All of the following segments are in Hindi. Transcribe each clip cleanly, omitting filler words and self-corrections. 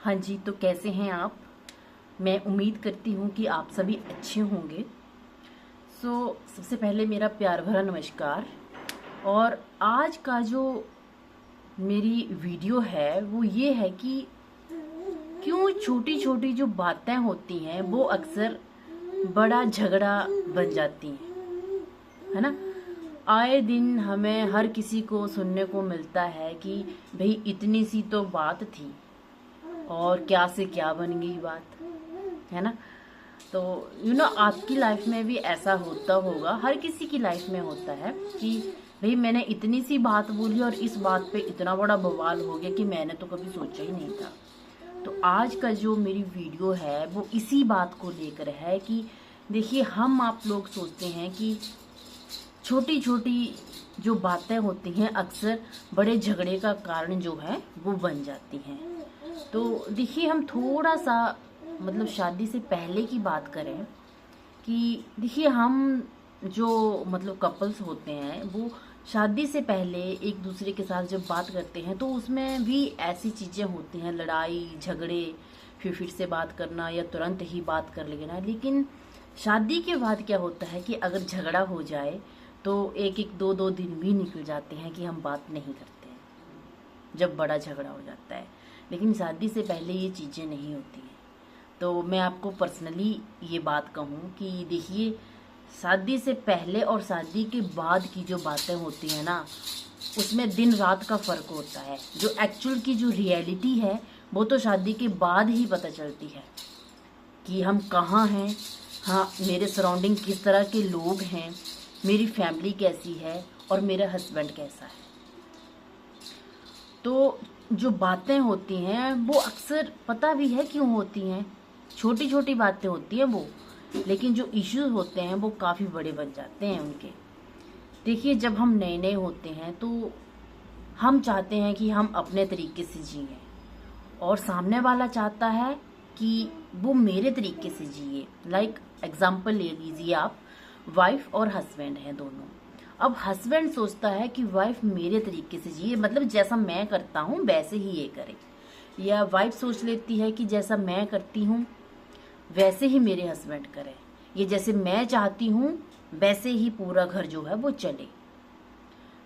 हाँ जी, तो कैसे हैं आप? मैं उम्मीद करती हूँ कि आप सभी अच्छे होंगे। सबसे पहले मेरा प्यार भरा नमस्कार। और आज का जो मेरी वीडियो है वो ये है कि क्यों छोटी छोटी जो बातें होती हैं वो अक्सर बड़ा झगड़ा बन जाती हैं, है ना। आए दिन हमें हर किसी को सुनने को मिलता है कि भाई इतनी सी तो बात थी और क्या से क्या बन गई बात, है ना। तो आपकी लाइफ में भी ऐसा होता होगा, हर किसी की लाइफ में होता है कि भाई मैंने इतनी सी बात बोली और इस बात पे इतना बड़ा बवाल हो गया कि मैंने तो कभी सोचा ही नहीं था। तो आज का जो मेरी वीडियो है वो इसी बात को लेकर है कि देखिए, हम आप लोग सोचते हैं कि छोटी छोटी जो बातें होती हैं अक्सर बड़े झगड़े का कारण जो है वो बन जाती हैं। तो देखिए, हम थोड़ा सा शादी से पहले की बात करें कि देखिए, हम जो कपल्स होते हैं वो शादी से पहले एक दूसरे के साथ जब बात करते हैं तो उसमें भी ऐसी चीज़ें होती हैं, लड़ाई झगड़े, फिर से बात करना या तुरंत ही बात कर लेना। लेकिन शादी के बाद क्या होता है कि अगर झगड़ा हो जाए तो एक एक दो दो दिन भी निकल जाते हैं कि हम बात नहीं करते हैं जब बड़ा झगड़ा हो जाता है। लेकिन शादी से पहले ये चीज़ें नहीं होती हैं। तो मैं आपको पर्सनली ये बात कहूँ कि देखिए, शादी से पहले और शादी के बाद की जो बातें होती हैं ना, उसमें दिन रात का फ़र्क होता है। जो एक्चुअल की जो रियलिटी है वो तो शादी के बाद ही पता चलती है कि हम कहाँ हैं, हाँ, मेरे सराउंडिंग किस तरह के लोग हैं, मेरी फैमिली कैसी है और मेरा हस्बैंड कैसा है। तो जो बातें होती हैं वो अक्सर पता भी है क्यों होती हैं, छोटी छोटी बातें होती हैं वो, लेकिन जो इश्यूज होते हैं वो काफ़ी बड़े बन जाते हैं उनके। देखिए, जब हम नए नए होते हैं तो हम चाहते हैं कि हम अपने तरीके से जिए और सामने वाला चाहता है कि वो मेरे तरीके से जिए। लाइक एग्जाम्पल ले लीजिए आप, वाइफ और हस्बैंड हैं दोनों। अब हस्बैंड सोचता है कि वाइफ मेरे तरीके से जिए, जैसा मैं करता हूँ वैसे ही ये करे, या वाइफ सोच लेती है कि जैसा मैं करती हूँ वैसे ही मेरे हस्बैंड करें, ये जैसे मैं चाहती हूँ वैसे ही पूरा घर जो है वो चले।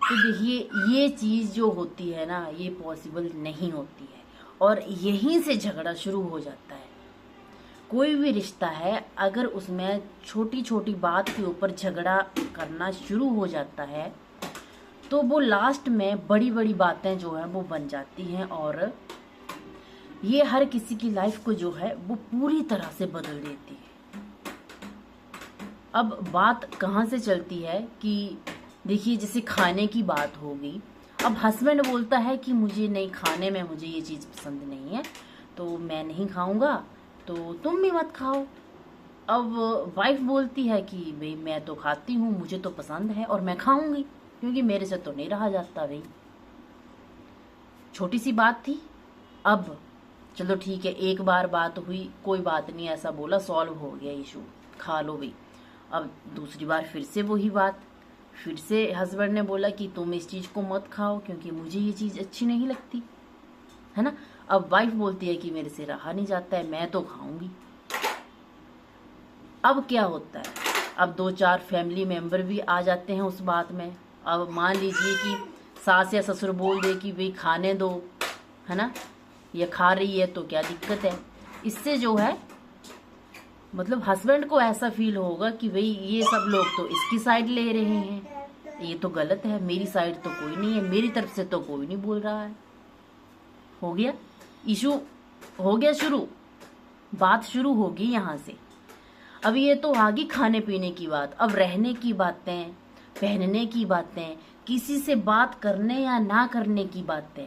तो देखिए, ये चीज़ जो होती है ना, ये पॉसिबल नहीं होती है और यहीं से झगड़ा शुरू हो जाता है। कोई भी रिश्ता है, अगर उसमें छोटी छोटी बात के ऊपर झगड़ा करना शुरू हो जाता है तो वो लास्ट में बड़ी बड़ी बातें जो हैं वो बन जाती हैं और ये हर किसी की लाइफ को जो है वो पूरी तरह से बदल देती है। अब बात कहाँ से चलती है कि देखिए, जैसे खाने की बात होगी। अब हस्बैंड बोलता है कि मुझे नहीं, खाने में मुझे ये चीज़ पसंद नहीं है तो मैं नहीं खाऊंगा, तो तुम भी मत खाओ। अब वाइफ बोलती है कि भाई मैं तो खाती हूँ, मुझे तो पसंद है और मैं खाऊंगी क्योंकि मेरे से तो नहीं रहा जाता। भाई छोटी सी बात थी, अब चलो ठीक है, एक बार बात हुई, कोई बात नहीं, ऐसा बोला, सॉल्व हो गया इशू, खा लो भाई। अब दूसरी बार फिर से वही बात, फिर से हस्बैंड ने बोला कि तुम इस चीज़ को मत खाओ क्योंकि मुझे ये चीज़ अच्छी नहीं लगती, है ना। अब वाइफ बोलती है कि मेरे से रहा नहीं जाता है, मैं तो खाऊंगी। अब क्या होता है, अब दो चार फैमिली मेंबर भी आ जाते हैं उस बात में। अब मान लीजिए कि सास या ससुर बोल दे कि भाई खाने दो, है ना, ये खा रही है तो क्या दिक्कत है। इससे जो है हस्बैंड को ऐसा फील होगा कि भाई ये सब लोग तो इसकी साइड ले रहे हैं, ये तो गलत है, मेरी साइड तो कोई नहीं है, मेरी तरफ से तो कोई नहीं बोल रहा है। हो गया इशू, हो गया शुरू, बात शुरू होगी यहाँ से। अब ये तो आगे खाने पीने की बात, अब रहने की बातें, पहनने की बातें, किसी से बात करने या ना करने की बातें,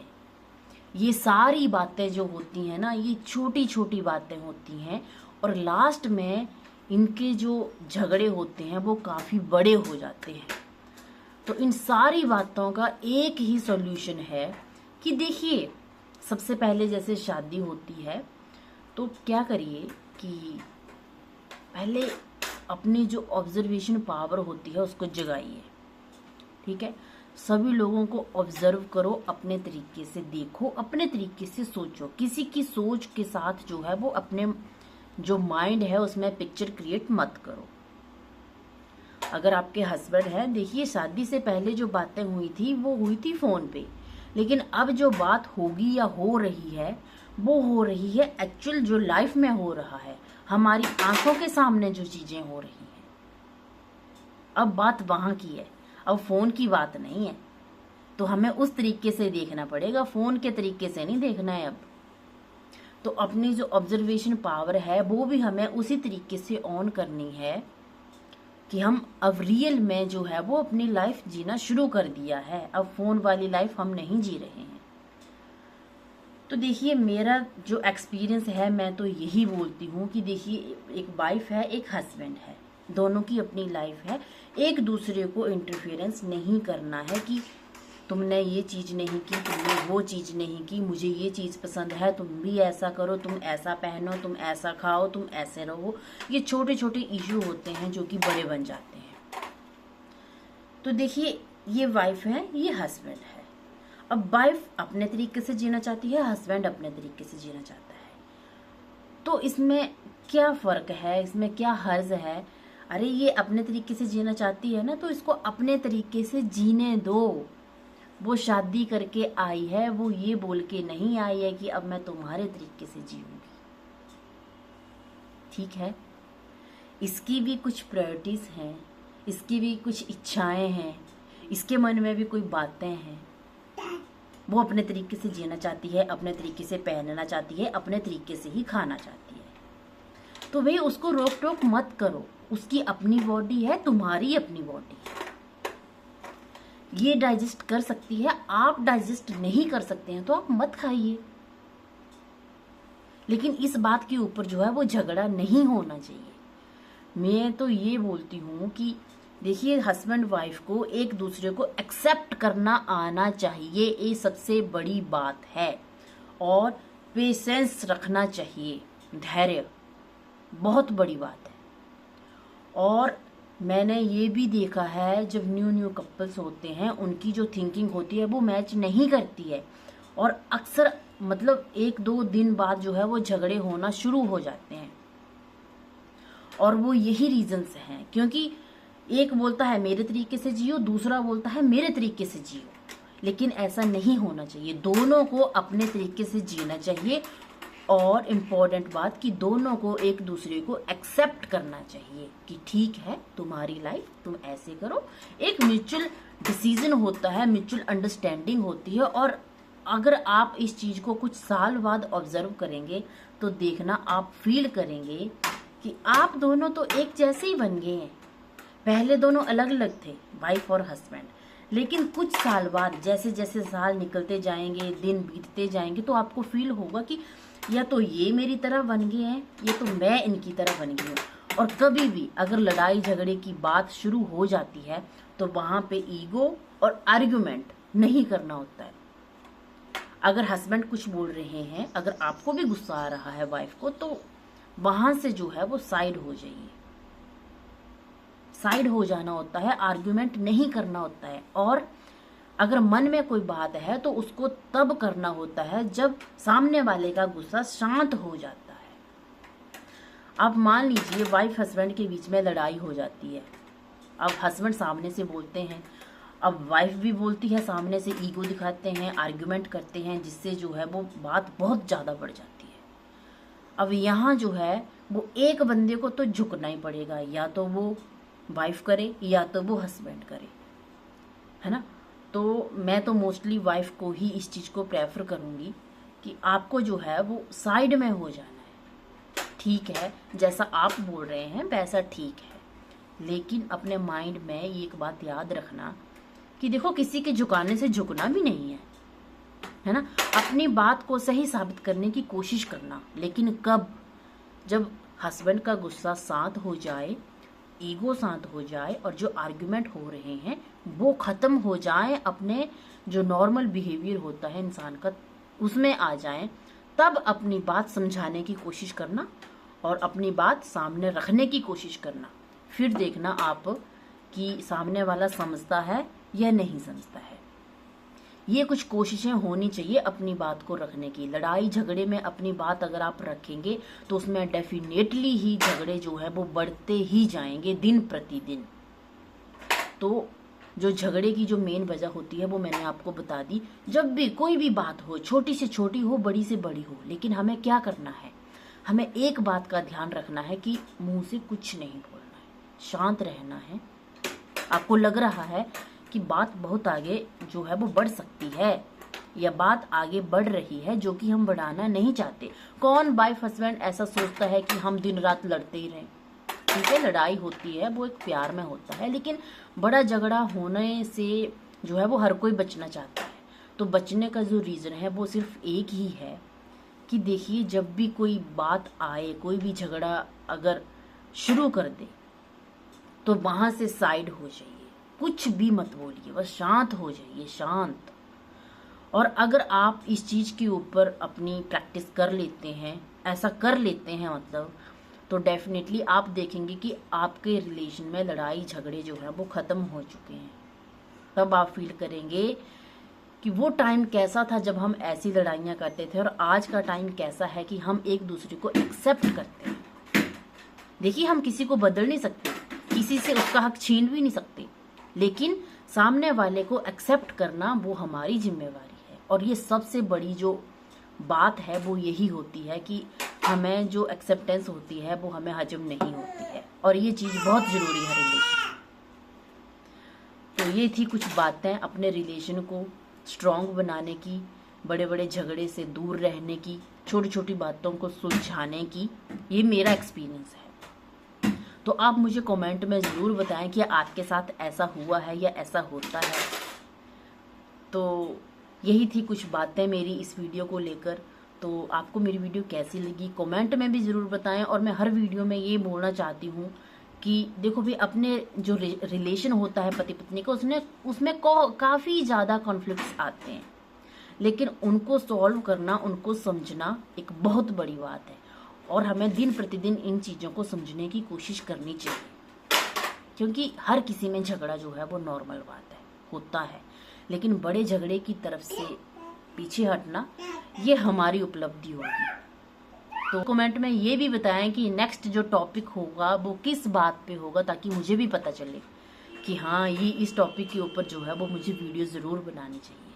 ये सारी बातें जो होती हैं ना, ये छोटी छोटी बातें होती हैं और लास्ट में इनके जो झगड़े होते हैं वो काफ़ी बड़े हो जाते हैं। तो इन सारी बातों का एक ही सॉल्यूशन है कि देखिए, सबसे पहले जैसे शादी होती है तो क्या करिए कि पहले अपनी जो ऑब्जर्वेशन पावर होती है उसको जगाइए, ठीक है। सभी लोगों को ऑब्जर्व करो, अपने तरीके से देखो, अपने तरीके से सोचो। किसी की सोच के साथ जो है वो अपने जो माइंड है उसमें पिक्चर क्रिएट मत करो। अगर आपके हस्बैंड है, देखिए शादी से पहले जो बातें हुई थी वो हुई थी फोन पे, लेकिन अब जो बात होगी या हो रही है वो हो रही है एक्चुअल जो लाइफ में हो रहा है, हमारी आंखों के सामने जो चीजें हो रही हैं। अब बात वहां की है, अब फोन की बात नहीं है। तो हमें उस तरीके से देखना पड़ेगा, फोन के तरीके से नहीं देखना है अब। तो अपनी जो ऑब्जर्वेशन पावर है वो भी हमें उसी तरीके से ऑन करनी है कि हम अब रियल में जो है वो अपनी लाइफ जीना शुरू कर दिया है। अब फोन वाली लाइफ हम नहीं जी रहे हैं। तो देखिए मेरा जो एक्सपीरियंस है, मैं तो यही बोलती हूँ कि देखिए एक वाइफ है, एक हस्बैंड है, दोनों की अपनी लाइफ है। एक दूसरे को इंटरफेरेंस नहीं करना है कि तुमने ये चीज़ नहीं की, तुमने वो चीज़ नहीं की, मुझे ये चीज़ पसंद है, तुम भी ऐसा करो, तुम ऐसा पहनो, तुम ऐसा खाओ, तुम ऐसे रहो। ये छोटे छोटे इशू होते हैं जो कि बड़े बन जाते हैं। तो देखिए ये वाइफ है, ये हस्बैंड है। अब वाइफ अपने तरीके से जीना चाहती है, हस्बैंड अपने तरीके से जीना चाहता है। तो इसमें क्या फ़र्क है, इसमें क्या हर्ज है? अरे ये अपने तरीके से जीना चाहती है ना, तो इसको अपने तरीके से जीने दो। वो शादी करके आई है, वो ये बोल के नहीं आई है कि अब मैं तुम्हारे तरीके से जीऊंगी। ठीक है, इसकी भी कुछ प्रायोरिटीज हैं, इसकी भी कुछ इच्छाएं हैं, इसके मन में भी कोई बातें हैं। वो अपने तरीके से जीना चाहती है, अपने तरीके से पहनना चाहती है, अपने तरीके से ही खाना चाहती है। तो भाई उसको रोक टोक मत करो, उसकी अपनी बॉडी है, तुम्हारी अपनी बॉडी है। ये डाइजेस्ट कर सकती है, आप डाइजेस्ट नहीं कर सकते हैं तो आप मत खाइए। लेकिन इस बात के ऊपर जो है वो झगड़ा नहीं होना चाहिए। मैं तो ये बोलती हूँ कि देखिए हस्बैंड वाइफ को एक दूसरे को एक्सेप्ट करना आना चाहिए, ये सबसे बड़ी बात है। और पेशेंस रखना चाहिए, धैर्य बहुत बड़ी बात है। और मैंने ये भी देखा है जब न्यू कपल्स होते हैं, उनकी जो थिंकिंग होती है वो मैच नहीं करती है, और अक्सर मतलब 1-2 दिन बाद जो है वो झगड़े होना शुरू हो जाते हैं। और वो यही रीजंस हैं, क्योंकि एक बोलता है मेरे तरीके से जियो, दूसरा बोलता है मेरे तरीके से जियो। लेकिन ऐसा नहीं होना चाहिए, दोनों को अपने तरीके से जीना चाहिए। और इम्पोर्टेंट बात कि दोनों को एक दूसरे को एक्सेप्ट करना चाहिए कि ठीक है तुम्हारी लाइफ, तुम ऐसे करो। एक म्यूचुअल डिसीजन होता है, म्यूचुअल अंडरस्टैंडिंग होती है। और अगर आप इस चीज को कुछ साल बाद ऑब्जर्व करेंगे तो देखना, आप फील करेंगे कि आप दोनों तो एक जैसे ही बन गए हैं। पहले दोनों अलग अलग थे, वाइफ और हस्बैंड, लेकिन कुछ साल बाद जैसे जैसे साल निकलते जाएंगे, दिन बीतते जाएंगे, तो आपको फील होगा कि या तो ये मेरी तरह बन गए हैं, या तो मैं इनकी तरह बन गई हूँ। और कभी भी अगर लड़ाई झगड़े की बात शुरू हो जाती है तो वहां पे ईगो और आर्ग्यूमेंट नहीं करना होता है। अगर हस्बैंड कुछ बोल रहे हैं, अगर आपको भी गुस्सा आ रहा है वाइफ को, तो वहां से जो है वो साइड हो जाइए। साइड हो जाना होता है, आर्ग्यूमेंट नहीं करना होता है। और अगर मन में कोई बात है तो उसको तब करना होता है जब सामने वाले का गुस्सा शांत हो जाता है। अब मान लीजिए वाइफ हस्बैंड के बीच में लड़ाई हो जाती है। अब हस्बैंड सामने से बोलते हैं, अब वाइफ भी बोलती है, सामने से ईगो दिखाते हैं, आर्ग्यूमेंट करते हैं, जिससे जो है वो बात बहुत ज़्यादा बढ़ जाती है। अब यहाँ जो है वो एक बंदे को तो झुकना ही पड़ेगा, या तो वो वाइफ करे या तो वो हस्बैंड करे, है ना। तो मैं तो मोस्टली वाइफ को ही इस चीज़ को प्रेफर करूँगी कि आपको जो है वो साइड में हो जाना है। ठीक है, जैसा आप बोल रहे हैं वैसा ठीक है, लेकिन अपने माइंड में एक बात याद रखना कि देखो किसी के झुकाने से झुकना भी नहीं है ना। अपनी बात को सही साबित करने की कोशिश करना, लेकिन कब? जब हस्बैंड का गुस्सा शांत हो जाए, ईगो शांत हो जाए, और जो आर्ग्यूमेंट हो रहे हैं वो खत्म हो जाए, अपने जो नॉर्मल बिहेवियर होता है इंसान का उसमें आ जाए, तब अपनी बात समझाने की कोशिश करना और अपनी बात सामने रखने की कोशिश करना। फिर देखना आप कि सामने वाला समझता है यह नहीं समझता है। ये कुछ कोशिशें होनी चाहिए अपनी बात को रखने की। लड़ाई झगड़े में अपनी बात अगर आप रखेंगे तो उसमें डेफिनेटली ही झगड़े जो है वो बढ़ते ही जाएंगे दिन प्रतिदिन। तो जो झगड़े की जो मेन वजह होती है वो मैंने आपको बता दी। जब भी कोई भी बात हो, छोटी से छोटी हो, बड़ी से बड़ी हो, लेकिन हमें क्या करना है, हमें एक बात का ध्यान रखना है कि मुंह से कुछ नहीं बोलना है, शांत रहना है। आपको लग रहा है कि बात बहुत आगे जो है वो बढ़ सकती है, या बात आगे बढ़ रही है जो कि हम बढ़ाना नहीं चाहते। कौन वाइफ हस्बैंड ऐसा सोचता है कि हम दिन रात लड़ते ही रहें? ठीक है, लड़ाई होती है वो एक प्यार में होता है, लेकिन बड़ा झगड़ा होने से जो है वो हर कोई बचना चाहता है। तो बचने का जो रीज़न है वो सिर्फ एक ही है कि देखिए, जब भी कोई बात आए, कोई भी झगड़ा अगर शुरू कर दे तो वहां से साइड हो जाइए, कुछ भी मत बोलिए, बस शांत हो जाइए, शांत। और अगर आप इस चीज़ के ऊपर अपनी प्रैक्टिस कर लेते हैं, ऐसा कर लेते हैं मतलब, तो डेफिनेटली आप देखेंगे कि आपके रिलेशन में लड़ाई झगड़े जो है वो ख़त्म हो चुके हैं। तब आप फील करेंगे कि वो टाइम कैसा था जब हम ऐसी लड़ाइयाँ करते थे, और आज का टाइम कैसा है कि हम एक दूसरे को एक्सेप्ट करते हैं। देखिए, हम किसी को बदल नहीं सकते, किसी से उसका हक छीन भी नहीं सकते, लेकिन सामने वाले को एक्सेप्ट करना वो हमारी जिम्मेवारी है। और ये सबसे बड़ी जो बात है वो यही होती है कि हमें जो एक्सेप्टेंस होती है वो हमें हजम नहीं होती है, और ये चीज़ बहुत ज़रूरी है रिलेशन। तो ये थी कुछ बातें अपने रिलेशन को स्ट्रॉन्ग बनाने की, बड़े बड़े झगड़े से दूर रहने की, छोटी छोटी बातों को सुलझाने की। ये मेरा एक्सपीरियंस है। तो आप मुझे कमेंट में ज़रूर बताएं कि आपके साथ ऐसा हुआ है या ऐसा होता है। तो यही थी कुछ बातें मेरी इस वीडियो को लेकर। तो आपको मेरी वीडियो कैसी लगी कमेंट में भी ज़रूर बताएं। और मैं हर वीडियो में ये बोलना चाहती हूँ कि देखो भी, अपने जो रिलेशन होता है पति पत्नी का, उसमें काफ़ी ज़्यादा कॉन्फ्लिक्ट्स आते हैं, लेकिन उनको सॉल्व करना, उनको समझना एक बहुत बड़ी बात है। और हमें दिन प्रतिदिन इन चीज़ों को समझने की कोशिश करनी चाहिए, क्योंकि हर किसी में झगड़ा जो है वो नॉर्मल बात है, होता है। लेकिन बड़े झगड़े की तरफ से पीछे हटना ये हमारी उपलब्धि होगी। तो कमेंट में ये भी बताएं कि नेक्स्ट जो टॉपिक होगा वो किस बात पे होगा, ताकि मुझे भी पता चले कि हाँ, ये इस टॉपिक के ऊपर जो है वो मुझे वीडियो ज़रूर बनानी चाहिए।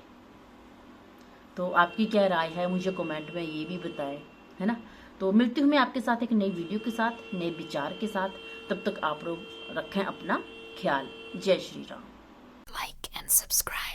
तो आपकी क्या राय है मुझे कमेंट में ये भी बताएं, है ना। तो मिलती हूँ मैं आपके साथ एक नई वीडियो के साथ, नए विचार के साथ। तब तक आप लोग रखें अपना ख्याल। जय Shri Ram. Like and subscribe.